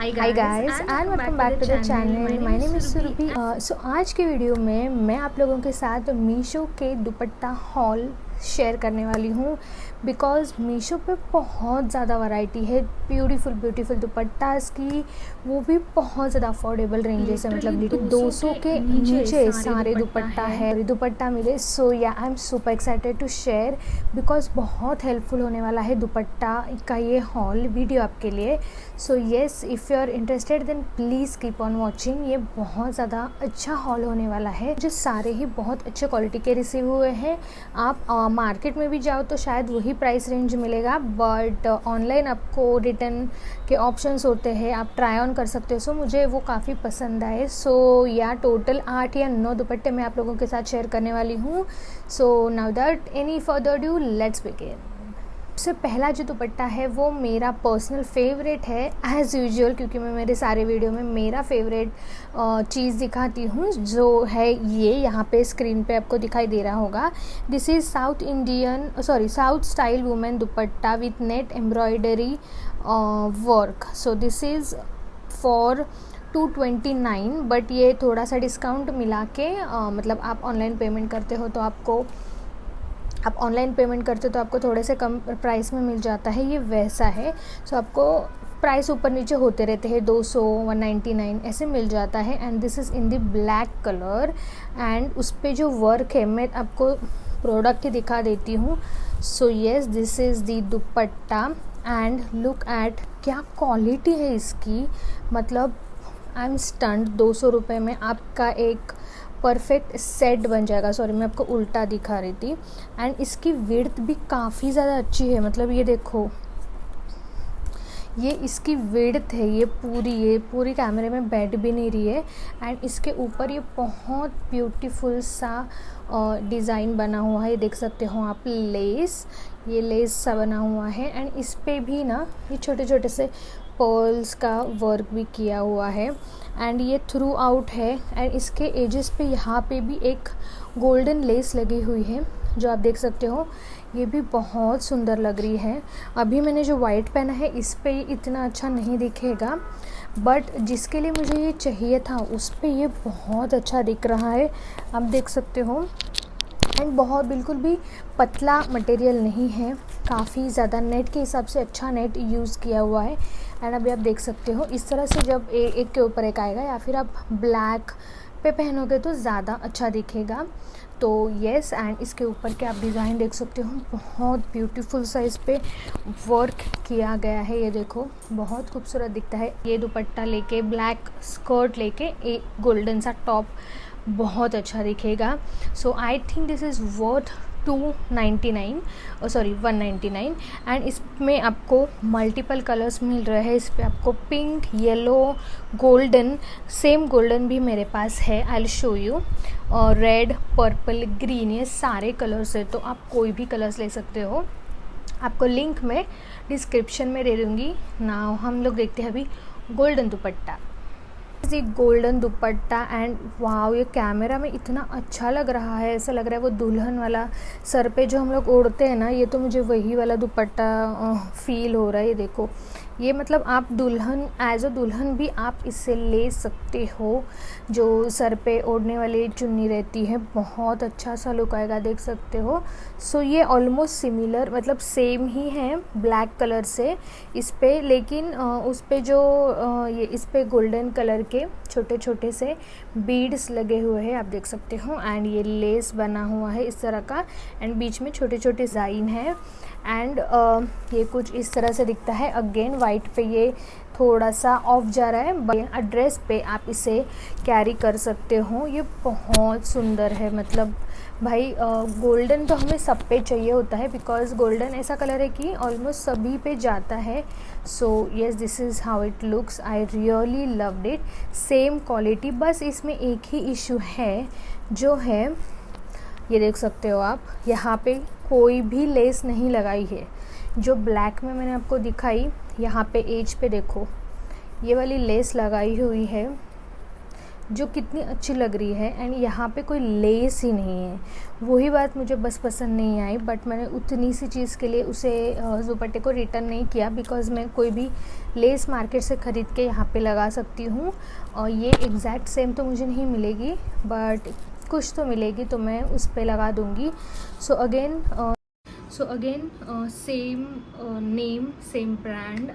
Hi guys and welcome back to the channel. My name is Surabhi. So आज के video में मैं आप लोगों के साथ मीशो के दुपट्टा हॉल शेयर करने वाली हूँ बिकॉज़ मीशो पे बहुत ज़्यादा वैरायटी है ब्यूटीफुल दुपट्टास की, वो भी बहुत ज़्यादा अफोर्डेबल रेंजेस है, मतलब 200 के नीचे सारे दुपट्टा मिले। So yeah I am super excited to share because बहुत हेल्पफुल होने वाला है दुपट्टा का ये हॉल वीडियो आपके लिए। So yes, if you are interested then please keep on watching. ये बहुत ज़्यादा अच्छा हॉल होने वाला है, जो सारे ही बहुत अच्छे क्वालिटी के रिसीव हुए हैं। आप मार्केट में भी जाओ तो शायद वही प्राइस रेंज मिलेगा, बट ऑनलाइन आपको रिटर्न के ऑप्शंस होते हैं, आप ट्राई ऑन कर सकते हो। सो मुझे वो काफ़ी पसंद आए। सो या टोटल 8 या 9 दुपट्टे मैं आप लोगों के साथ शेयर करने वाली हूँ। So now that any further due, let's begin. सबसे पहला जो दुपट्टा है वो मेरा पर्सनल फेवरेट है एज़ यूजुअल, क्योंकि मैं मेरे सारे वीडियो में मेरा फेवरेट चीज़ दिखाती हूँ, जो है ये यहाँ पे स्क्रीन पे आपको दिखाई दे रहा होगा। This is south style women dupatta with net embroidery work. So this is for 229, but ये थोड़ा सा डिस्काउंट मिला के मतलब आप ऑनलाइन पेमेंट करते हो तो आपको थोड़े से कम प्राइस में मिल जाता है, ये वैसा है। सो आपको प्राइस ऊपर नीचे होते रहते हैं, 200 199 ऐसे मिल जाता है। And this is in the black colour and उस पर जो वर्क है मैं आपको प्रोडक्ट ही दिखा देती हूँ। So yes, this is the dupatta and look at क्या क्वालिटी है इसकी, मतलब आई एम स्टन्ड। 200 रुपये में आपका एक परफेक्ट सेट बन जाएगा। सॉरी, मैं आपको उल्टा दिखा रही थी। एंड इसकी विड्थ भी काफ़ी ज़्यादा अच्छी है, मतलब ये देखो, ये इसकी विड्थ है, ये पूरी कैमरे में बैठ भी नहीं रही है। एंड इसके ऊपर ये बहुत ब्यूटीफुल सा डिज़ाइन बना हुआ है, ये देख सकते हो आप, ये लेस सा बना हुआ है। एंड इस पे भी ना ये छोटे छोटे से पर्ल्स का वर्क भी किया हुआ है एंड ये थ्रू आउट है। एंड इसके एजेस पे यहाँ पे भी एक गोल्डन लेस लगी हुई है, जो आप देख सकते हो, ये भी बहुत सुंदर लग रही है। अभी मैंने जो वाइट पहना है इस पे इतना अच्छा नहीं दिखेगा, बट जिसके लिए मुझे ये चाहिए था उस पे ये बहुत अच्छा दिख रहा है, आप देख सकते हो। एंड बहुत बिल्कुल भी पतला मटेरियल नहीं है, काफ़ी ज़्यादा नेट के हिसाब से अच्छा नेट यूज़ किया हुआ है। एंड अभी आप देख सकते हो इस तरह से जब एक के ऊपर एक आएगा या फिर आप ब्लैक पे पहनोगे तो ज़्यादा अच्छा दिखेगा। तो येस, एंड इसके ऊपर के आप डिज़ाइन देख सकते हो, बहुत ब्यूटीफुल सा इस पे वर्क किया गया है, ये देखो बहुत खूबसूरत दिखता है। ये दुपट्टा लेके ब्लैक स्कर्ट लेके एक गोल्डन सा टॉप बहुत अच्छा दिखेगा। So I think this is worth 199 and इसमें आपको मल्टीपल कलर्स मिल रहे हैं। इस पर आपको pink, yellow, golden, same golden भी मेरे पास है, आई विल शो यू, और रेड, पर्पल, ग्रीन, ये सारे कलर्स है, तो आप कोई भी कलर्स ले सकते हो। आपको लिंक मैं डिस्क्रिप्शन में दे दूँगी ना। हम लोग देखते हैं अभी golden dupatta. Golden dupatta and wow, ये कैमरा में इतना अच्छा लग रहा है, ऐसा लग रहा है वो दुल्हन वाला सर पे जो हम लोग ओढ़ते हैं ना, ये तो मुझे वही वाला दुपट्टा फील हो रहा है। ये देखो, ये मतलब आप दुल्हन एज अ दुल्हन भी आप इससे ले सकते हो, जो सर पे ओढ़ने वाली चुन्नी रहती है, बहुत अच्छा सा लुक आएगा, देख सकते हो। सो ये ऑलमोस्ट सिमिलर, मतलब सेम ही है ब्लैक कलर से इस पे, लेकिन उस पे जो ये इस पे गोल्डन कलर के छोटे छोटे से बीड्स लगे हुए हैं, आप देख सकते हो। एंड ये लेस बना हुआ है इस तरह का, एंड बीच में छोटे छोटे डिज़ाइन है। एंड ये कुछ इस तरह से दिखता है। अगेन वाइट पे ये थोड़ा सा ऑफ जा रहा है, ड्रेस पे आप इसे कैरी कर सकते हो। ये बहुत सुंदर है, मतलब भाई गोल्डन तो हमें सब पे चाहिए होता है, बिकॉज गोल्डन ऐसा कलर है कि ऑलमोस्ट सभी पे जाता है। So yes, this is how it looks, I really loved it. Same quality, बस इसमें एक ही इशू है, जो है ये देख सकते हो आप, यहाँ पे कोई भी लेस नहीं लगाई है। जो ब्लैक में मैंने आपको दिखाई, यहाँ पे एज पे देखो ये वाली लेस लगाई हुई है, जो कितनी अच्छी लग रही है। एंड यहाँ पे कोई लेस ही नहीं है, वही बात मुझे बस पसंद नहीं आई। बट मैंने उतनी सी चीज़ के लिए उसे दुपट्टे को रिटर्न नहीं किया, बिकॉज़ मैं कोई भी लेस मार्केट से ख़रीद के यहाँ पे लगा सकती हूँ। और ये एग्जैक्ट सेम तो मुझे नहीं मिलेगी, बट कुछ तो मिलेगी, तो मैं उस पर लगा दूँगी। So again same name, same brand,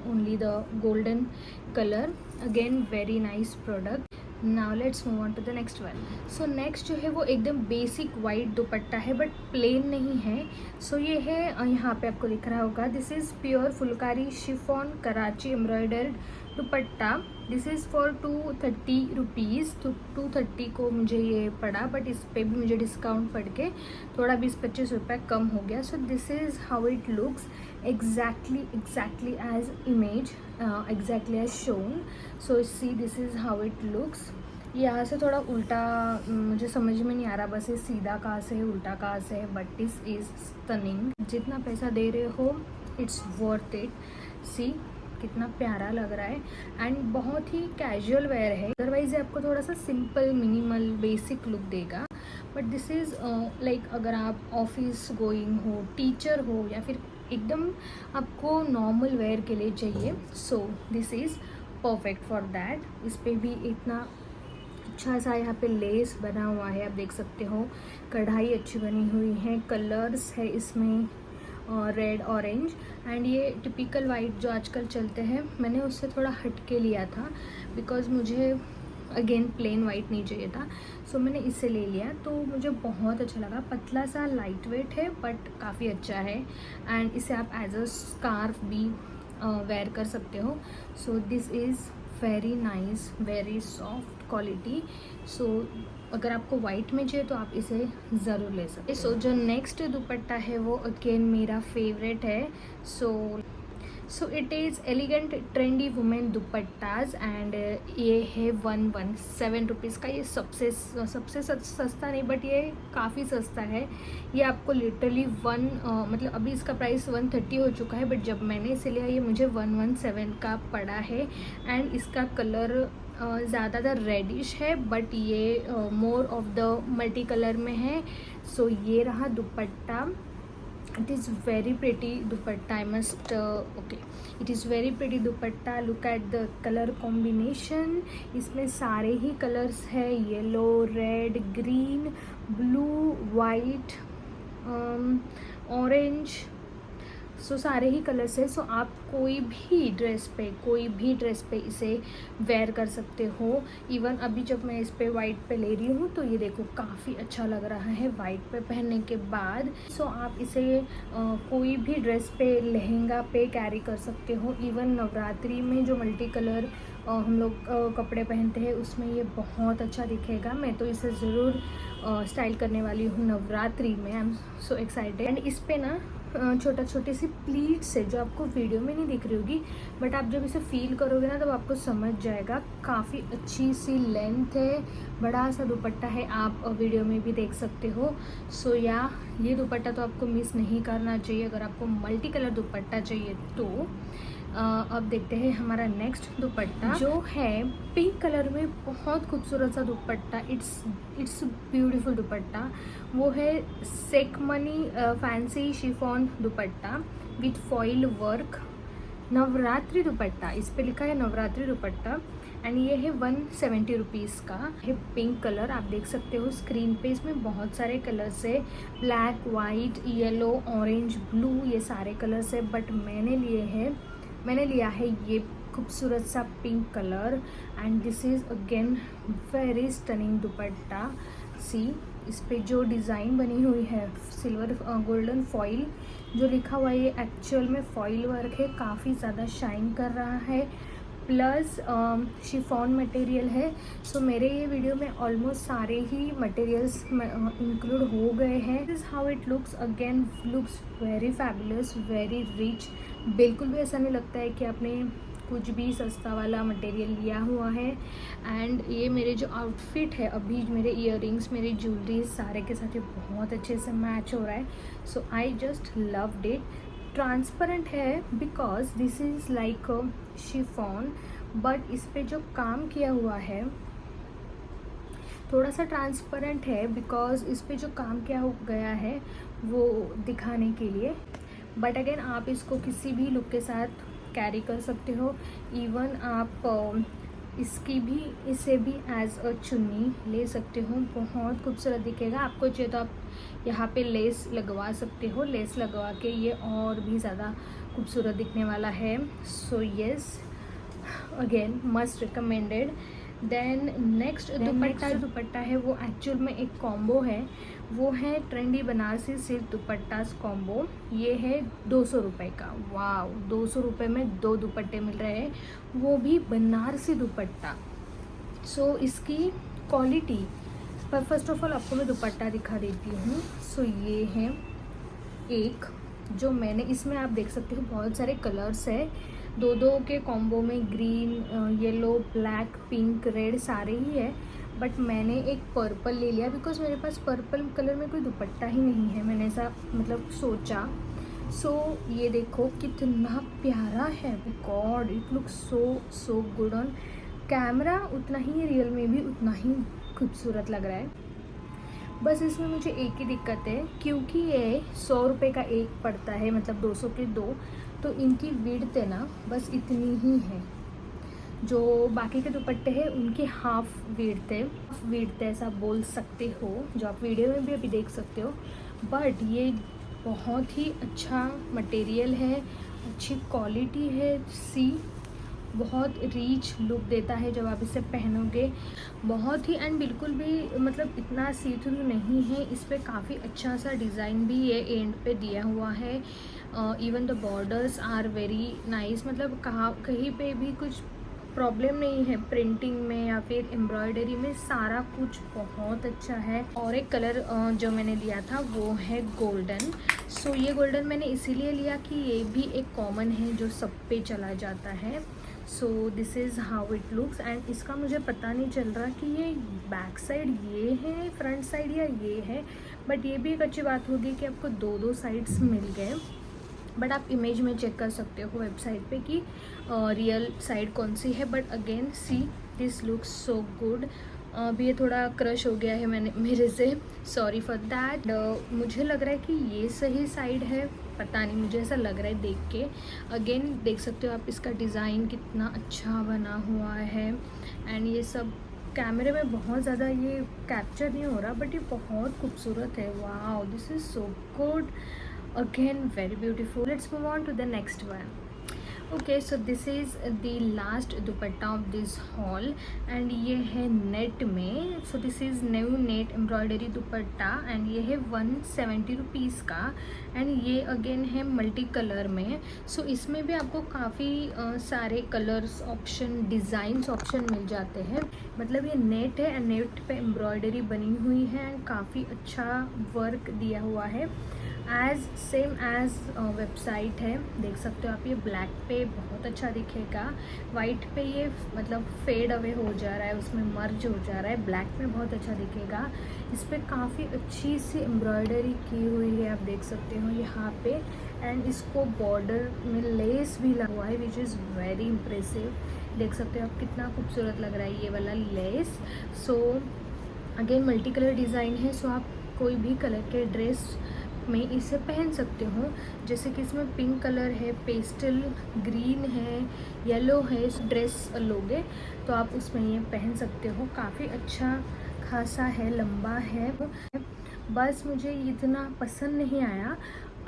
only the golden color. Again very nice product. Now let's move on to the next one. So next जो है वो एकदम बेसिक वाइट दुपट्टा है, बट प्लेन नहीं है। सो ये है, यहाँ पे आपको लिख रहा होगा, this is pure Phulkari chiffon Karachi embroidered dupatta. This is for 230 rupees. तो 230 को मुझे ये पड़ा, बट इस पर भी मुझे डिस्काउंट पड़ के थोड़ा 20-25 रुपये कम हो गया। सो this is how it looks exactly as image, exactly as shown. So see, this is how it looks. यहाँ से थोड़ा उल्टा मुझे समझ में नहीं आ रहा, बस ये सीधा कहाँ से है उल्टा कहाँ से है, बट दिस इज़ स्टनिंग। जितना पैसा दे रहे हो इट्स वर्थ इट। सी कितना प्यारा लग रहा है, एंड बहुत ही कैजुअल वेयर है। अदरवाइज आपको थोड़ा सा सिंपल मिनिमल बेसिक लुक देगा, बट दिस इज़ लाइक अगर आप ऑफिस गोइंग हो, टीचर हो, या फिर एकदम आपको नॉर्मल वेयर के लिए चाहिए, सो this is perfect for that. इस पर भी इतना अच्छा सा यहाँ पे लेस बना हुआ है, आप देख सकते हो, कढ़ाई अच्छी बनी हुई है, कलर्स है इसमें रेड ऑरेंज, एंड ये टिपिकल वाइट जो आजकल चलते हैं, मैंने उससे थोड़ा हट के लिया था, बिकॉज़ मुझे अगेन प्लेन वाइट नहीं चाहिए था। सो मैंने इसे ले लिया, तो मुझे बहुत अच्छा लगा। पतला सा लाइट वेट है, बट काफ़ी अच्छा है, एंड इसे आप एज अ स्कार्फ भी वेयर कर सकते हो। So this is very nice, very soft quality. So अगर आपको वाइट में चाहिए तो आप इसे ज़रूर ले सकते हैं। सो जो नेक्स्ट दुपट्टा है वो अगेन मेरा फेवरेट है। So it is elegant trendy women dupattas, and ये है 117 रुपीज़ का। ये सबसे सस्ता नहीं, बट ये काफ़ी सस्ता है। ये आपको लिटरली मतलब अभी इसका प्राइस 130 हो चुका है, बट जब मैंने इसे लिया ये मुझे 117 का पड़ा है। एंड इसका कलर ज़्यादातर रेडिश है, बट ये more of the multi colour में है। सो ये रहा दुपट्टा। It is very pretty dupatta, I must okay, it is very pretty dupatta. Look at the color combination. इसमें सारे ही कलर्स है, yellow, red, green, blue, white, orange. So सारे ही कलर्स है। सो आप कोई भी ड्रेस पे इसे वेयर कर सकते हो। इवन अभी जब मैं इस पे वाइट पे ले रही हूँ, तो ये देखो काफ़ी अच्छा लग रहा है वाइट पे पहनने के बाद। सो आप इसे कोई भी ड्रेस पे, लहंगा पे कैरी कर सकते हो। इवन नवरात्रि में जो मल्टी कलर हम लोग कपड़े पहनते हैं, उसमें ये बहुत अच्छा दिखेगा। मैं तो इसे ज़रूर स्टाइल करने वाली हूँ नवरात्रि में। I am so excited. And इस पे ना छोटी सी प्लीट्स है, जो आपको वीडियो में नहीं दिख रही होगी, बट आप जब इसे फील करोगे ना, तब आपको समझ जाएगा। काफ़ी अच्छी सी लेंथ है, बड़ा सा दुपट्टा है, आप वीडियो में भी देख सकते हो। सो या ये दुपट्टा तो आपको मिस नहीं करना चाहिए अगर आपको मल्टी कलर दुपट्टा चाहिए तो। अब देखते हैं हमारा नेक्स्ट दुपट्टा, जो है पिंक कलर में बहुत खूबसूरत सा दुपट्टा। It's beautiful dupatta. वो है सेकमनी fancy chiffon dupatta with foil work, Navratri dupatta. इस पे लिखा है नवरात्रि दुपट्टा, एंड ये है 170 रुपीज़ का है। पिंक कलर आप देख सकते हो स्क्रीन पे। इसमें बहुत सारे कलर्स है, black, white, yellow, orange, blue, ये सारे कलर्स है, बट मैंने लिया है ये खूबसूरत सा pink colour. And this is again very stunning dupatta. See इस पे जो डिज़ाइन बनी हुई है, सिल्वर गोल्डन फॉइल जो लिखा हुआ है, ये एक्चुअल में फॉइल वर्क है, काफ़ी ज़्यादा शाइन कर रहा है, प्लस शिफॉन मटेरियल है। सो मेरे ये वीडियो में ऑलमोस्ट सारे ही मटेरियल्स इंक्लूड हो गए हैं। This is how it looks. Again looks very fabulous, very rich. बिल्कुल भी ऐसा नहीं लगता है कि आपने कुछ भी सस्ता वाला मटेरियल लिया हुआ है। एंड ये मेरे जो आउटफिट है अभी, मेरे इयररिंग्स, मेरी ज्वेलरी, सारे के साथ ये बहुत अच्छे से मैच हो रहा है। So I just loved it. Transparent है because this is like chiffon, but इस पे जो काम किया हुआ है थोड़ा सा ट्रांसपेरेंट है बिकॉज इस पे जो काम किया हो गया है वो दिखाने के लिए, बट अगेन आप इसको किसी भी लुक के साथ कैरी कर सकते हो। इवन आप इसे भी एज अ चुन्नी ले सकते हो, बहुत खूबसूरत दिखेगा। आपको चाहिए तो आप यहाँ पे लेस लगवा सकते हो, लेस लगवा के ये और भी ज़्यादा खूबसूरत दिखने वाला है। So yes, again must recommended. Then next dupatta है वो एक्चुअल में एक कॉम्बो है, वो है trendy Banarasi silk dupattas combo. ये है 200 रुपये का। वाव, 200 रुपये में 2 दुपट्टे मिल रहे हैं, वो भी बनारसी दुपट्टा। सो इसकी क्वालिटी पर फर्स्ट ऑफ ऑल आपको मैं दुपट्टा दिखा देती हूँ। सो ये है एक जो मैंने, इसमें आप देख सकते हो बहुत सारे कलर्स है, दो के कॉम्बो में, green, yellow, black, pink, red सारे ही है। बट मैंने एक पर्पल ले लिया बिकॉज मेरे पास पर्पल कलर में कोई दुपट्टा ही नहीं है, मैंने ऐसा मतलब सोचा। सो ये देखो कितना प्यारा है, God it look so good on camera, उतना ही रियल में भी उतना ही खूबसूरत लग रहा है। बस इसमें मुझे एक ही दिक्कत है, क्योंकि ये 100 रुपये का एक पड़ता है, मतलब 200 के 2, तो इनकी विड्थ है ना बस इतनी ही है। जो बाकी के दुपट्टे हैं उनकी हाफ विड्थ है ऐसा बोल सकते हो, जो आप वीडियो में भी अभी देख सकते हो। बट ये बहुत ही अच्छा मटेरियल है, अच्छी क्वालिटी है, बहुत रीच लुक देता है जब आप इसे पहनोगे, बहुत ही, एंड बिल्कुल भी मतलब इतना सी थ्रू नहीं है। इस पर काफ़ी अच्छा सा डिज़ाइन भी ये एंड पे दिया हुआ है। Even the borders are very nice, मतलब कहीं पे भी कुछ प्रॉब्लम नहीं है प्रिंटिंग में या फिर एम्ब्रॉयडरी में, सारा कुछ बहुत अच्छा है। और एक कलर जो मैंने लिया था वो है गोल्डन। सो ये गोल्डन मैंने इसीलिए लिया कि ये भी एक कॉमन है जो सब पे चला जाता है। सो this is how it looks, and इसका मुझे पता नहीं चल रहा कि ये बैक साइड ये है, फ्रंट साइड या ये है, बट ये भी एक अच्छी बात होगी कि आपको दो साइड्स मिल गए। बट आप इमेज में चेक कर सकते हो वेबसाइट पे कि रियल साइड कौन सी है। But again see this looks so good. अभी ये थोड़ा क्रश हो गया है मेरे से, सॉरी फॉर दैट। मुझे लग रहा है कि ये सही साइड है, पता नहीं, मुझे ऐसा लग रहा है देख के। अगेन देख सकते हो आप इसका डिज़ाइन कितना अच्छा बना हुआ है, एंड ये सब कैमरे में बहुत ज़्यादा ये कैप्चर नहीं हो रहा, बट ये बहुत खूबसूरत है। Wow, this is so good, again very beautiful. Let's move on to the next one. Okay, so this is the last dupatta of this haul, and ये है नेट में। so this is new net embroidery dupatta, and ये है 170 rupees का, and ये again है multi colour में। so इसमें भी आपको काफ़ी सारे कलर्स ऑप्शन, डिज़ाइंस ऑप्शन मिल जाते हैं। मतलब ये नेट है एंड नेट पे एम्ब्रॉयडरी बनी हुई है, एंड काफ़ी अच्छा वर्क दिया हुआ है, सेम एज वेबसाइट है। देख सकते हो आप, ये ब्लैक पे बहुत अच्छा दिखेगा, वाइट पे ये मतलब फेड अवे हो जा रहा है, उसमें मर्ज हो जा रहा है, ब्लैक में बहुत अच्छा दिखेगा। इस पर काफ़ी अच्छी सी एम्ब्रॉयडरी की हुई है, आप देख सकते हो यहाँ पे, एंड इसको बॉर्डर में लेस भी लगा हुआ है विच इज़ वेरी इम्प्रेसिव। देख सकते हो आप कितना खूबसूरत लग रहा है ये वाला less. So again multi colour design है, सो आप कोई भी कलर के ड्रेस में इसे पहन सकते हो। जैसे कि इसमें पिंक कलर है, पेस्टल ग्रीन है, येलो है, ड्रेस लोगे तो आप उसमें ये पहन सकते हो। काफ़ी अच्छा खासा है, लंबा है। बस मुझे इतना पसंद नहीं आया,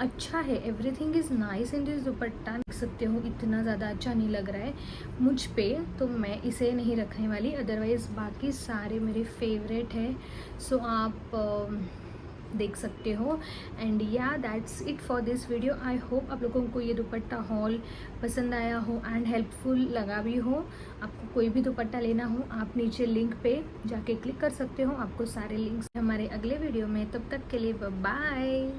अच्छा है, everything is nice in this दुपट्टा। देख सकते हो इतना ज़्यादा अच्छा नहीं लग रहा है मुझ पे, तो मैं इसे नहीं रखने वाली, अदरवाइज़ बाकी सारे मेरे फेवरेट है। सो आप देख सकते हो। एंड या that's it for this video. I hope आप लोगों को ये दुपट्टा हॉल पसंद आया हो एंड हेल्पफुल लगा भी हो। आपको कोई भी दुपट्टा लेना हो आप नीचे लिंक पे जाके क्लिक कर सकते हो, आपको सारे लिंक्स हमारे अगले वीडियो में। तब तक के लिए बाय।